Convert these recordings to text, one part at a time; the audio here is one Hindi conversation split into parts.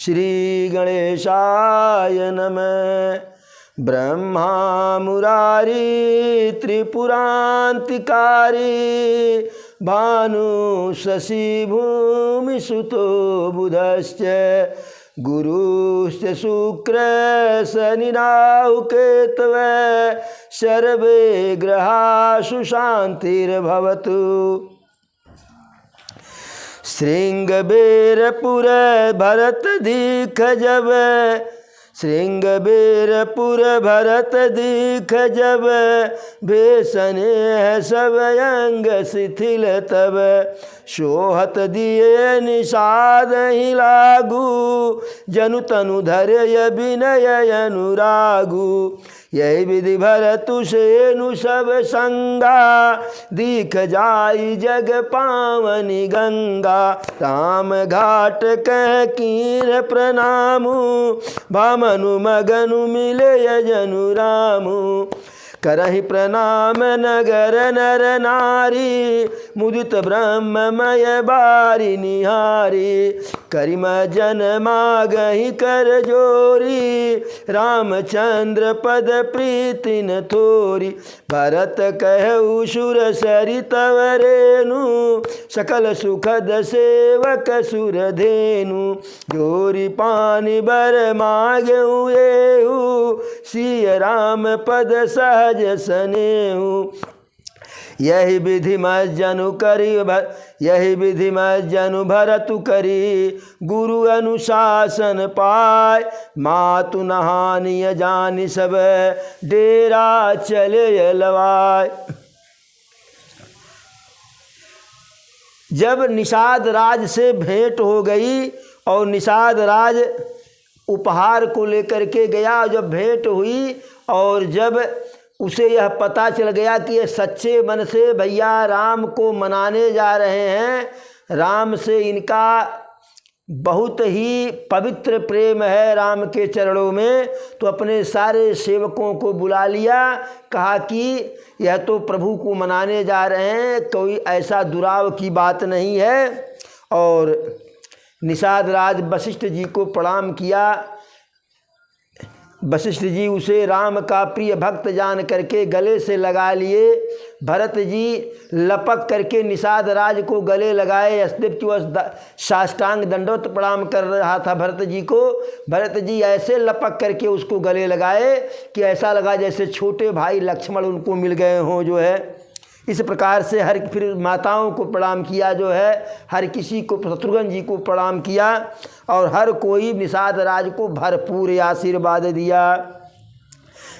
श्री गणेशाय नमः। ब्रह्मा मुरारी त्रिपुरांतिकारी भानु शशि भूमि सुतो बुधश्च गुरुश्च शुक्र शनि राहु केतवे सर्वे ग्रहासु शांतिर्भवतु। श्रृंगबेरपुर भरत दीख जब श्रृंगबेरपुर भरत दीख जब भेषने सब अंग शिथिल तब सोहत दिए निषाद ही लागू जनु तनु धर्य विनय अनुरागु यही विधि भरतु सेनु सब संगा दीख जाई जग पावनी गंगा राम घाट कह कीर प्रणामु भामनु मगनु मिले यजनु रामु करहि प्रणाम नगर नर नारी मुदित ब्रह्ममय बारी निहारी करिम जन मागहि कर जोरी रामचंद्र पद प्रीति न थोरी भरत कहु सुर सरि तव रेनु सकल सुखद सेवक सुर धेनु जोरी पानी बर मागेहु एहु सिय राम पद सहज सनेहु यही विधि मज्जनु करी यही विधि मज्जनु भरतु करी गुरु अनुशासन पाय मातु नहानिय जानि सब डेरा चले लवाय। जब निषाद राज से भेंट हो गई और निषाद राज उपहार को लेकर के गया, जब भेंट हुई और जब उसे यह पता चल गया कि ये सच्चे मन से भैया राम को मनाने जा रहे हैं, राम से इनका बहुत ही पवित्र प्रेम है राम के चरणों में, तो अपने सारे सेवकों को बुला लिया। कहा कि यह तो प्रभु को मनाने जा रहे हैं, कोई ऐसा दुराव की बात नहीं है। और निषाद राज वशिष्ठ जी को प्रणाम किया। वशिष्ठ जी उसे राम का प्रिय भक्त जान करके गले से लगा लिए। भरत जी लपक करके निषाद राज को गले लगाए। अस्तित्व साष्टांग दंडोत प्रणाम कर रहा था भरत जी को। भरत जी ऐसे लपक करके उसको गले लगाए कि ऐसा लगा जैसे छोटे भाई लक्ष्मण उनको मिल गए हों जो है। इस प्रकार से फिर माताओं को प्रणाम किया जो है, हर किसी को, शत्रुघ्न जी को प्रणाम किया और हर कोई निषाद राज को भरपूर आशीर्वाद दिया।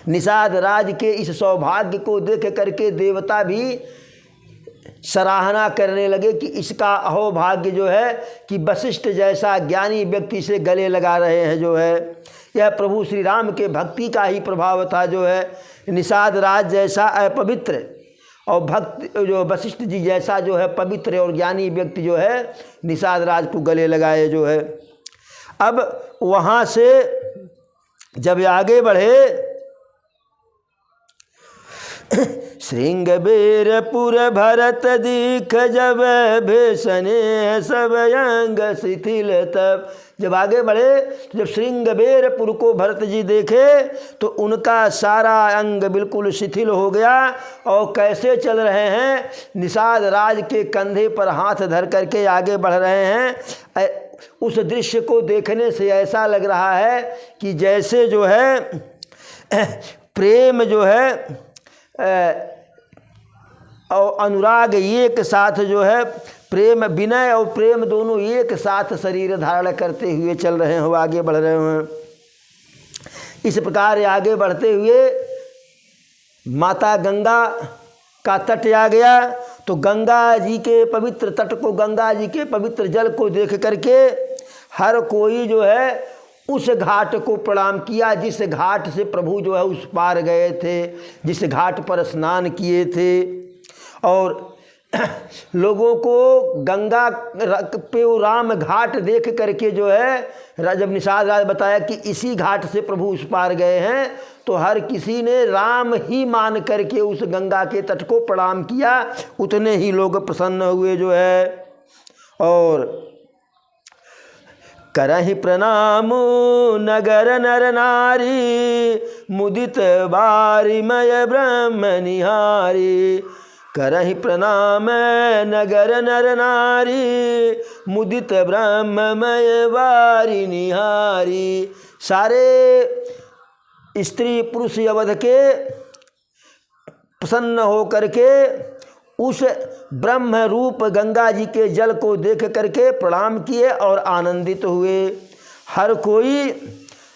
निषाद राज के इस सौभाग्य को देख करके देवता भी सराहना करने लगे कि इसका अहोभाग्य जो है कि वशिष्ठ जैसा ज्ञानी व्यक्ति से गले लगा रहे हैं जो है। यह प्रभु श्री राम के भक्ति का ही प्रभाव था जो है। निषाद राज जैसा अपवित्र और भक्त जो वशिष्ठ जी जैसा जो है पवित्र और ज्ञानी व्यक्ति जो है निषाद राज को गले लगाए जो है। अब वहाँ से जब आगे बढ़े, श्रृंगबेरपुर भरत दीख जब भेषने सब अंग शिथिल तब। जब आगे बढ़े तो जब श्रृंगबेरपुर को भरत जी देखे तो उनका सारा अंग बिल्कुल शिथिल हो गया और कैसे चल रहे हैं, निषाद राज के कंधे पर हाथ धर करके आगे बढ़ रहे हैं। उस दृश्य को देखने से ऐसा लग रहा है कि जैसे जो है प्रेम जो है और अनुराग एक साथ जो है, प्रेम विनय और प्रेम दोनों एक साथ शरीर धारण करते हुए चल रहे हो, आगे बढ़ रहे हैं। इस प्रकार आगे बढ़ते हुए माता गंगा का तट आ गया तो गंगा जी के पवित्र तट को, गंगा जी के पवित्र जल को देख करके हर कोई जो है उस घाट को प्रणाम किया जिस घाट से प्रभु जो है उस पार गए थे, जिस घाट पर स्नान किए थे। और लोगों को गंगा पे वो राम घाट देख करके जो है, जब निषाद राज बताया कि इसी घाट से प्रभु उस पार गए हैं, तो हर किसी ने राम ही मान करके उस गंगा के तट को प्रणाम किया। उतने ही लोग प्रसन्न हुए जो है। और करहि प्रणाम नगर नर नारी, मुदित बारिमय ब्रह्म निहारी। करहि प्रणाम नगर नर नारी, मुदित ब्रह्ममय बारी निहारी। सारे स्त्री पुरुष अवध के प्रसन्न होकर के उस ब्रह्म रूप गंगा जी के जल को देख करके प्रणाम किए और आनंदित हुए। हर कोई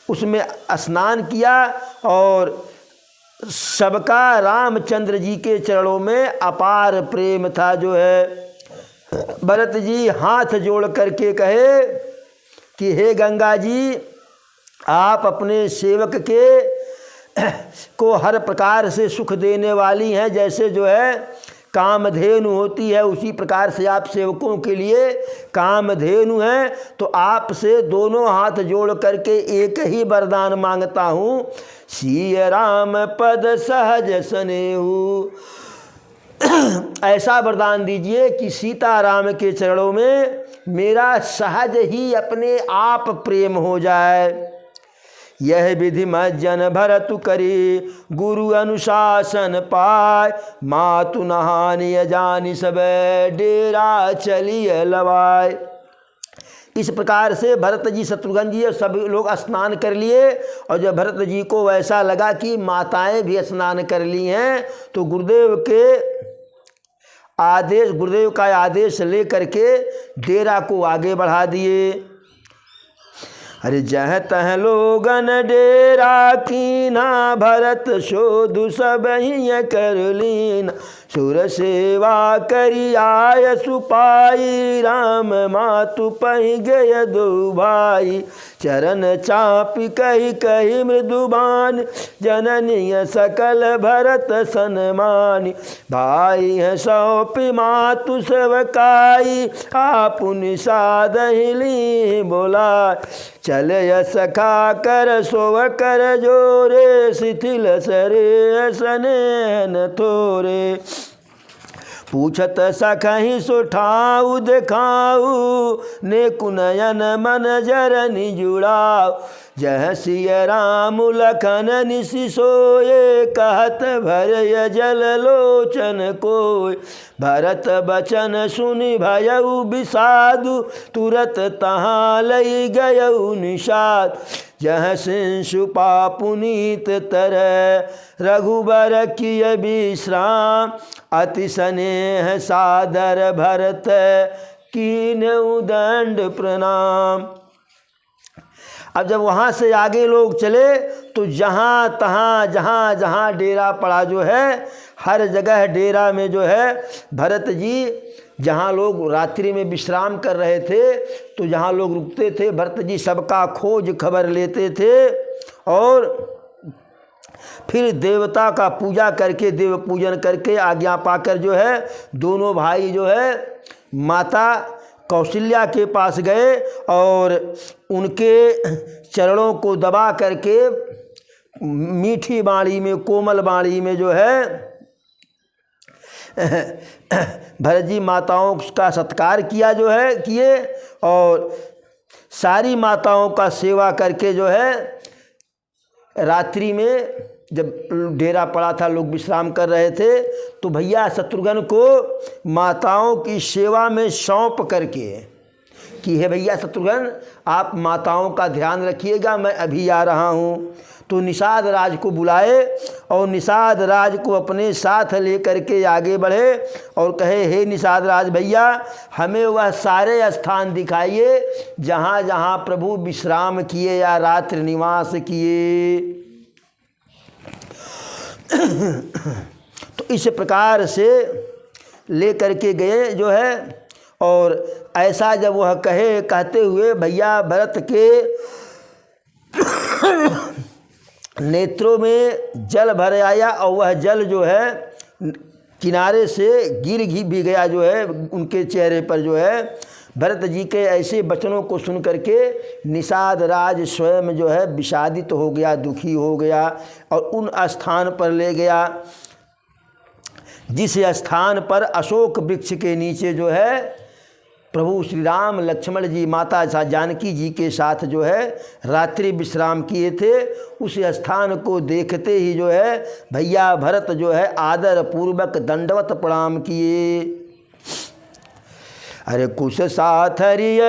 उसमें स्नान किया और सबका रामचंद्र जी के चरणों में अपार प्रेम था। जो है भरत जी हाथ जोड़ करके कहे कि हे गंगा जी, आप अपने सेवक के को हर प्रकार से सुख देने वाली हैं। जैसे जो है कामधेनु होती है, उसी प्रकार से आप सेवकों के लिए कामधेनु हैं। तो आपसे दोनों हाथ जोड़ करके एक ही वरदान मांगता हूँ, सिय राम पद सहज स्नेहु। ऐसा वरदान दीजिए कि सीताराम के चरणों में मेरा सहज ही अपने आप प्रेम हो जाए। यह विधि मज्जन भरतु करी, गुरु अनुशासन पाय, मातु नहानिय जानि सब डेरा चलिए लवाय। इस प्रकार से भरत जी, शत्रुघ्न जी और सभी लोग स्नान कर लिए। और जब भरत जी को ऐसा लगा कि माताएं भी स्नान कर ली हैं, तो गुरुदेव का आदेश ले करके डेरा को आगे बढ़ा दिए। अरे जह तह लोगन डेरा कीना, भरत शोधु सब ही कर लीन। सुर सेवा करी आय सुपाई, राम मातु पहि गय दो भाई। चरण चापी कही कही मृदुबान, जननीय सकल भरत सन्मानी। भाई है सौंपी मातु सेवकाई, आपु निषाद हिली बोला। चले सखा कर सोव कर जोरे, शिथिल सरे सनेन थोरे। पूछत सखहि सुठाऊ दिखाऊ, ने कुनयन मन जरनि जुड़ाऊ। जह सिय राम लखन निसि सोये, कहत भरय जल लोचन कोय। भरत बचन सुनि भयउ विषादु, तुरत तहाँ लई गयउ निषाद। जह शिशुपा पुनीत तरह, रघुबर किय विश्राम। अति स्नेह सादर भरत, कीन्हु दंड प्रणाम। अब जब वहाँ से आगे लोग चले तो जहाँ तहाँ जहाँ जहाँ डेरा पड़ा जो है, हर जगह डेरा में जो है भरत जी, जहाँ लोग रात्रि में विश्राम कर रहे थे, तो जहाँ लोग रुकते थे भरत जी सबका खोज खबर लेते थे। और फिर देवता का पूजा करके, देव पूजन करके आज्ञा पाकर जो है दोनों भाई जो है माता कौशल्या के पास गए और उनके चरणों को दबा करके मीठी बाणी में, कोमल बाणी में जो है भरत जी माताओं का सत्कार किया जो है किए। और सारी माताओं का सेवा करके जो है रात्रि में जब डेरा पड़ा था, लोग विश्राम कर रहे थे, तो भैया शत्रुघ्न को माताओं की सेवा में सौंप करके कि हे भैया शत्रुघ्न, आप माताओं का ध्यान रखिएगा, मैं अभी आ रहा हूँ। तो निषाद राज को बुलाए और निषाद राज को अपने साथ लेकर के आगे बढ़े और कहे, हे निषाद राज भैया, हमें वह सारे स्थान दिखाइए जहाँ जहाँ प्रभु विश्राम किए या रात्रि निवास किए। तो इस प्रकार से ले करके गए जो है। और ऐसा जब वह कहते हुए भैया भरत के नेत्रों में जल भर आया और वह जल जो है किनारे से गिर भी गया जो है उनके चेहरे पर जो है। भरत जी के ऐसे वचनों को सुन करके निषाद राज स्वयं जो है विषादित हो गया, दुखी हो गया और उन स्थान पर ले गया जिस स्थान पर अशोक वृक्ष के नीचे जो है प्रभु श्री राम लक्ष्मण जी माता जानकी जी के साथ जो है रात्रि विश्राम किए थे। उस स्थान को देखते ही जो है भैया भरत जो है आदर पूर्वक दंडवत प्रणाम किए। अरे कुश साथरिय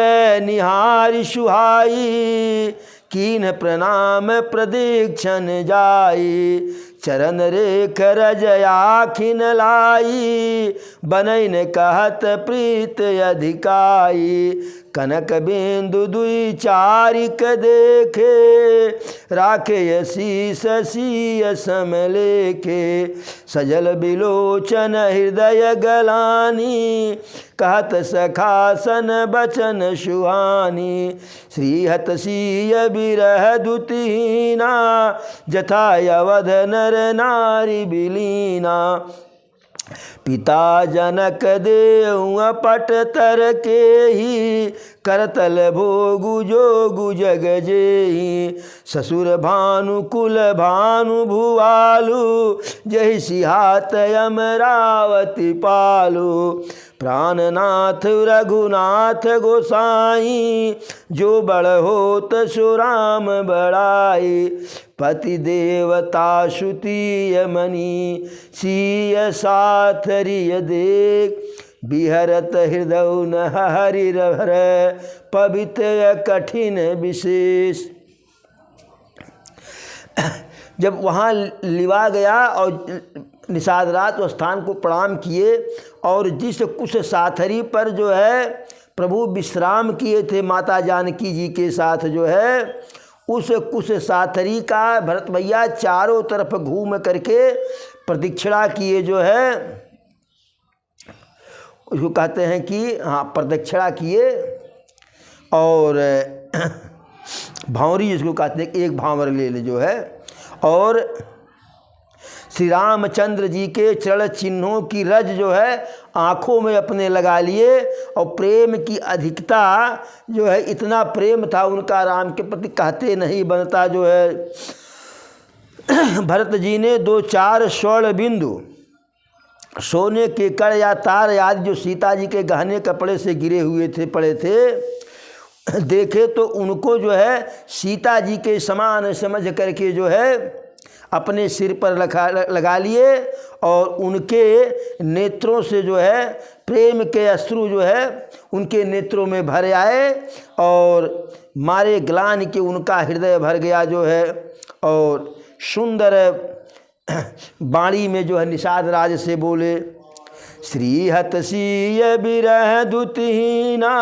निहारी सुहाई, कीन प्रणाम प्रदीक्षण जाई, चरण रेख रजयाखिन लाई, बनैन कहत प्रीत अधिकाई, कनक बिंदु दुई चारिक देखे, राखे शीस सीय समलेखे, सजल बिलोचन हृदय गलानी, कहत सखासन बचन सुहानी, श्रीहत सीय बिरह दुतिहीना, जथा अवध नर नारी बिलीना, पिता जनक देव पट तर के ही, करतल भोगु जोगु जग जेहि, ससुर भानु कुल भानु भुआलु, जहि सिहात अमरावती पालु, प्राणनाथ रघुनाथ गोसाई, जो बड़ होत सो राम बड़ाई, पति देवता श्रुतीय मणि, सीय साथरिय देख, बिहरत हृदय न हरि हर, पवित्र कठिन विशेष। जब वहाँ लिवा गया और निषाद रात उस स्थान को प्रणाम किए और जिस कुश साथरी पर जो है प्रभु विश्राम किए थे माता जानकी जी के साथ जो है, उस कुश साथरी का भरत भैया चारों तरफ घूम करके प्रदक्षिणा किए जो है, उसको कहते हैं कि हाँ प्रदक्षिणा किए। और भांवरी जिसको कहते हैं एक भांवर ले ले जो है, और श्री रामचंद्र जी के चरण चिन्हों की रज जो है आँखों में अपने लगा लिए। और प्रेम की अधिकता जो है, इतना प्रेम था उनका राम के प्रति कहते नहीं बनता जो है। भरत जी ने 2-4 स्वर्ण बिंदु सोने के कड़ या तार आदि जो सीता जी के गहने कपड़े से गिरे हुए थे पड़े थे, देखे तो उनको जो है सीता जी के समान समझ करके जो है अपने सिर पर लगा लिए, और उनके नेत्रों से जो है प्रेम के अश्रु जो है उनके नेत्रों में भर आए, और मारे ग्लानि के उनका हृदय भर गया जो है। और सुंदर वाणी में जो है निषाद राज से बोले, श्रीहत सीय बिरह दुतिहीना,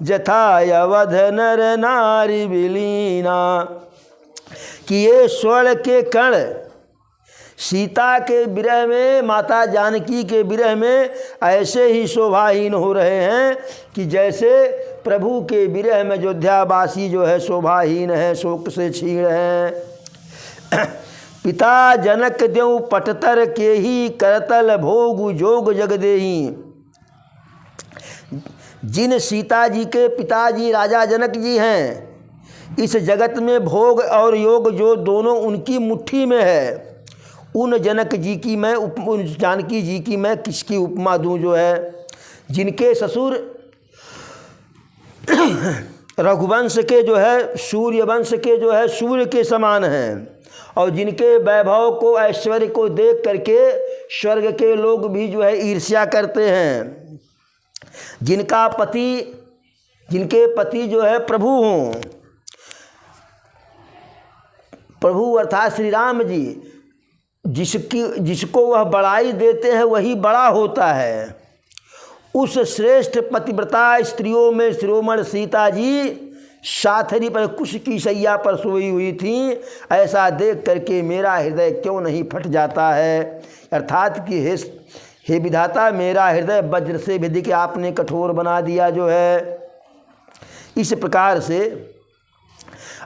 जथा अवध नर नारी बिलीना, कि ये स्वर्ण के कण सीता के विरह में, माता जानकी के विरह में ऐसे ही शोभाहीन हो रहे हैं कि जैसे प्रभु के विरह में अयोध्यावासी जो है शोभाहीन है, शोक से क्षीण हैं। पिता जनक देव पटतर के ही, करतल भोग जोग जगदेही, जिन सीता जी के पिताजी राजा जनक जी हैं, इस जगत में भोग और योग जो दोनों उनकी मुट्ठी में है, उन जनक जी की मैं उन जानकी जी की मैं किसकी उपमा दूं जो है, जिनके ससुर रघुवंश के जो है सूर्य वंश के जो है सूर्य के समान हैं, और जिनके वैभव को ऐश्वर्य को देख करके स्वर्ग के लोग भी जो है ईर्ष्या करते हैं, जिनके पति जो है प्रभु हों, प्रभु अर्थात श्री राम जी, जिसको वह बड़ाई देते हैं वही बड़ा होता है। उस श्रेष्ठ पतिव्रता स्त्रियों में शिरोमणि सीता जी साथरी पर कुश की शैया पर सोई हुई थी। ऐसा देख करके मेरा हृदय क्यों नहीं फट जाता है, अर्थात कि हे विधाता, मेरा हृदय वज्र से विधि के आपने कठोर बना दिया जो है। इस प्रकार से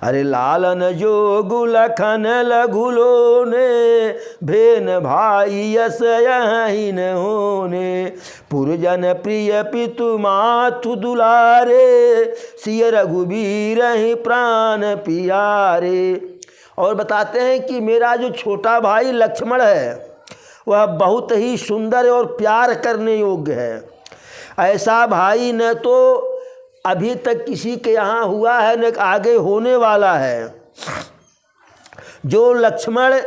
अरे लालन जोगु लखन लघुलो ने, भेन भाई यस यहीन होने, पुरजन प्रिय पितु मातु दुलारे, सिय रघुबीर ही प्राण पियारे। और बताते हैं कि मेरा जो छोटा भाई लक्ष्मण है वह बहुत ही सुंदर और प्यार करने योग्य है। ऐसा भाई न तो अभी तक किसी के यहाँ हुआ है न आगे होने वाला है। जो लक्ष्मण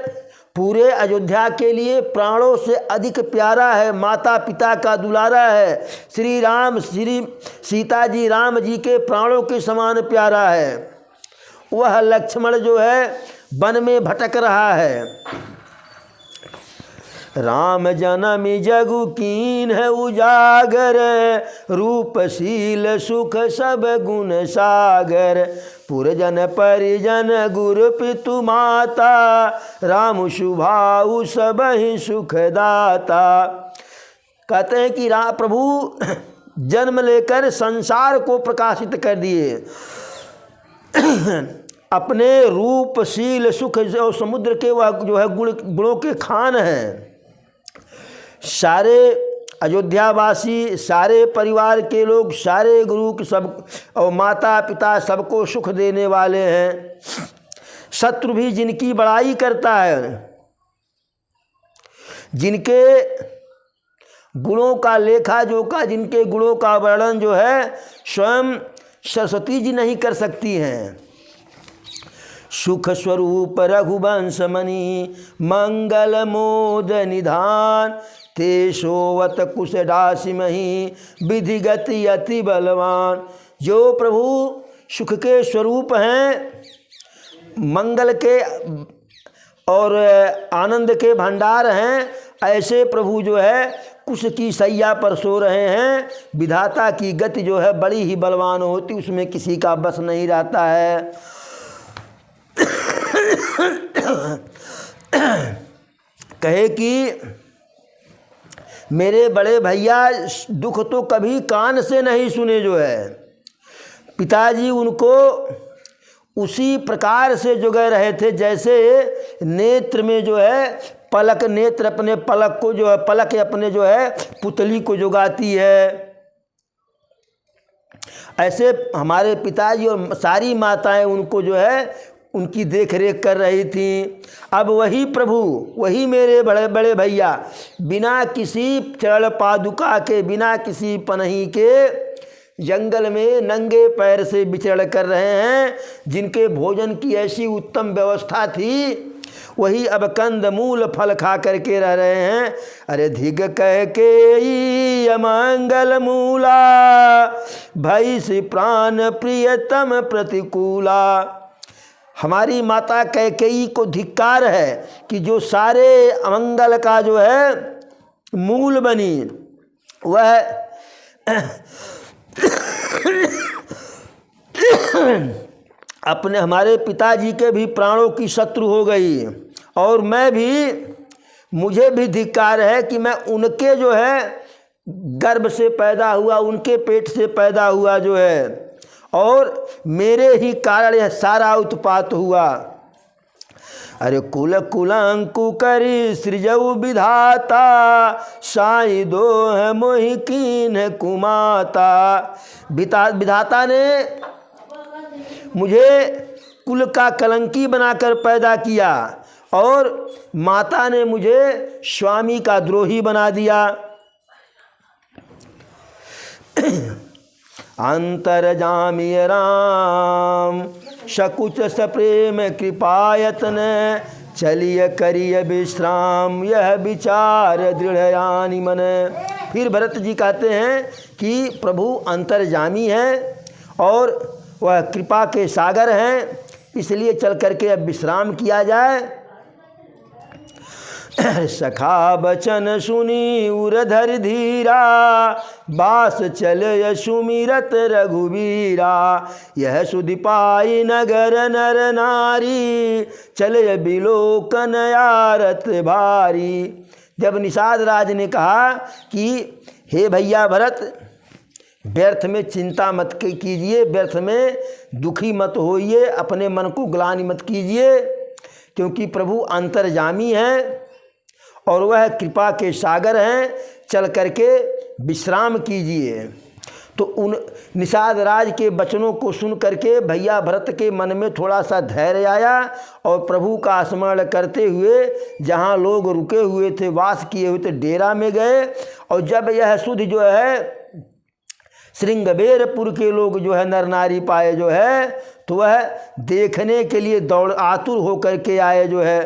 पूरे अयोध्या के लिए प्राणों से अधिक प्यारा है, माता पिता का दुलारा है, श्री सीता जी राम जी के प्राणों के समान प्यारा है, वह लक्ष्मण जो है वन में भटक रहा है। राम जनमी जगु कीन है उजागर, रूपशील सुख सब गुण सागर, पुरजन परिजन गुरु पितु माता, राम शुभाऊ सब ही सुखदाता। कहते हैं कि प्रभु जन्म लेकर संसार को प्रकाशित कर दिए, अपने रूपशील सुख जो समुद्र के वह जो है गुणों के खान हैं। सारे अयोध्यावासी, सारे परिवार के लोग, सारे गुरु के सब और माता पिता सबको सुख देने वाले हैं। शत्रु भी जिनकी बड़ाई करता है, जिनके गुणों का लेखा जोखा, जिनके गुणों का वर्णन जो है स्वयं सरस्वती जी नहीं कर सकती हैं। सुख स्वरूप रघुवंश मणि, मंगल मोद निधान, तेषोवत कुश डासी मही, विधि गति अति बलवान। जो प्रभु सुख के स्वरूप हैं, मंगल के और आनंद के भंडार हैं, ऐसे प्रभु जो है कुश की सैया पर सो रहे हैं। विधाता की गति जो है बड़ी ही बलवान होती, उसमें किसी का बस नहीं रहता है। कहे कि मेरे बड़े भैया दुख तो कभी कान से नहीं सुने जो है। पिताजी उनको उसी प्रकार से जुगे रहे थे जैसे नेत्र में जो है पलक, नेत्र अपने पलक को जो है पलक अपने जो है पुतली को जुगाती है, ऐसे हमारे पिताजी और सारी माताएं उनको जो है उनकी देख रेख कर रही थी। अब वही प्रभु, वही मेरे बड़े बड़े भैया बिना किसी चरण पादुका के, बिना किसी पनही के जंगल में नंगे पैर से विचरण कर रहे हैं। जिनके भोजन की ऐसी उत्तम व्यवस्था थी, वही अब कंद मूल फल खा करके रह रहे हैं। अरे धिग कह के अमंगल मूला, भई से प्राण प्रियतम प्रतिकूला। हमारी माता कैकेयी को धिक्कार है कि जो सारे अमंगल का जो है मूल बनी, वह अपने हमारे पिताजी के भी प्राणों की शत्रु हो गई। और मैं भी, मुझे भी धिक्कार है कि मैं उनके जो है गर्भ से पैदा हुआ, उनके पेट से पैदा हुआ जो है, और मेरे ही कारण यह सारा उत्पात हुआ। अरे कुल कुलंकु करी सृजऊ विधाता, साई दोह मोहि कीन कुमाता। विधाता ने मुझे कुल का कलंकी बनाकर पैदा किया और माता ने मुझे स्वामी का द्रोही बना दिया। अंतरजामीय राम शकुच सप्रेम कृपायतन, चलिए करिय विश्राम यह विचार दृढ़यानि मन। फिर भरत जी कहते हैं कि प्रभु अंतर्जामी है और वह कृपा के सागर हैं, इसलिए चल करके अब विश्राम किया जाए। सखा बचन सुनी उरधर धीरा, बास चले सुमिरत रघुवीरा। यह सुधि पाई नगर नर नारी, चले बिलोकन आरत भारी। जब निषाद राज ने कहा कि हे भैया भरत, व्यर्थ में चिंता मत कीजिए, व्यर्थ में दुखी मत होइए, अपने मन को ग्लानि मत कीजिए, क्योंकि प्रभु अंतर्जामी हैं और वह कृपा के सागर हैं, चल करके विश्राम कीजिए। तो उन निषाद राज के वचनों को सुन करके भैया भरत के मन में थोड़ा सा धैर्य आया और प्रभु का स्मरण करते हुए जहाँ लोग रुके हुए थे, वास किए हुए थे, डेरा में गए। और जब यह सुध जो है श्रृंगबेरपुर के लोग जो है नर नारी पाए जो है, तो वह देखने के लिए दौड़ आतुर होकर के आए जो है।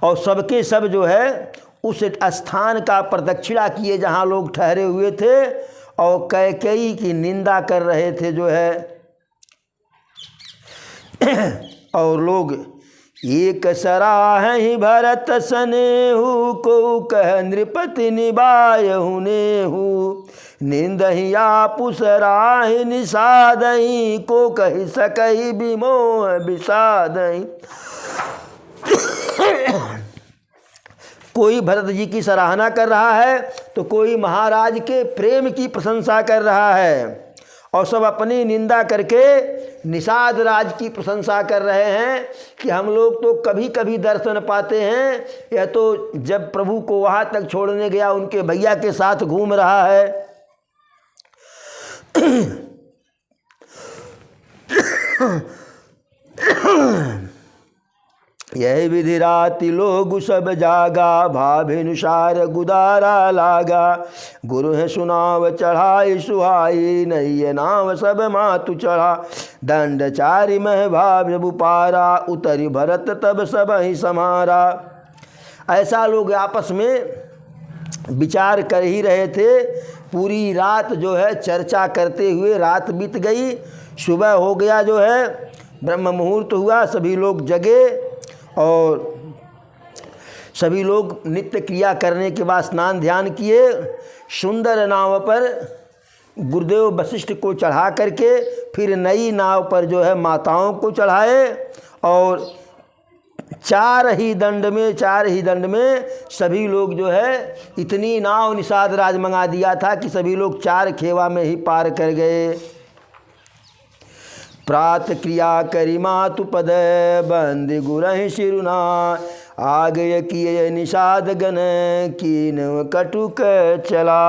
और सबके सब जो है उस स्थान का प्रदक्षिणा किए जहाँ लोग ठहरे हुए थे, और कैकेयी की निंदा कर रहे थे जो है। और लोग एक सराहि भरत सनेहु, को कह नृपति निभायहु नेहु, निंदहि आपु सराहि निषादहि, को कहि सकहि विमोह विषादहि। कोई भरत जी की सराहना कर रहा है तो कोई महाराज के प्रेम की प्रशंसा कर रहा है, और सब अपनी निंदा करके निषाद राज की प्रशंसा कर रहे हैं कि हम लोग तो कभी कभी दर्शन पाते हैं, यह तो जब प्रभु को वहाँ तक छोड़ने गया उनके भैया के साथ घूम रहा है। यह विधि राति लोग सब जागा, भाभिनुसार गुदारा लागा, गुरु है सुनाव चढ़ाई सुहाई, नैय नाव सब मातु चढ़ा, दंड चारि मह भाव जब पारा, उतरी भरत तब सब ही समारा। ऐसा लोग आपस में विचार कर ही रहे थे। पूरी रात जो है चर्चा करते हुए रात बीत गई। सुबह हो गया जो है, ब्रह्म मुहूर्त हुआ, सभी लोग जगे और सभी लोग नित्य क्रिया करने के बाद स्नान ध्यान किए। सुंदर नाव पर गुरुदेव वशिष्ठ को चढ़ा करके फिर नई नाव पर जो है माताओं को चढ़ाए, और चार ही दंड में सभी लोग जो है, इतनी नाव निषाद राज मंगा दिया था कि सभी लोग 4 खेवा में ही पार कर गए। प्रात क्रिया करी मातु पद, बंद गुरहि शिरुना, आगय किए निषाद गण, कीन कटुक चला।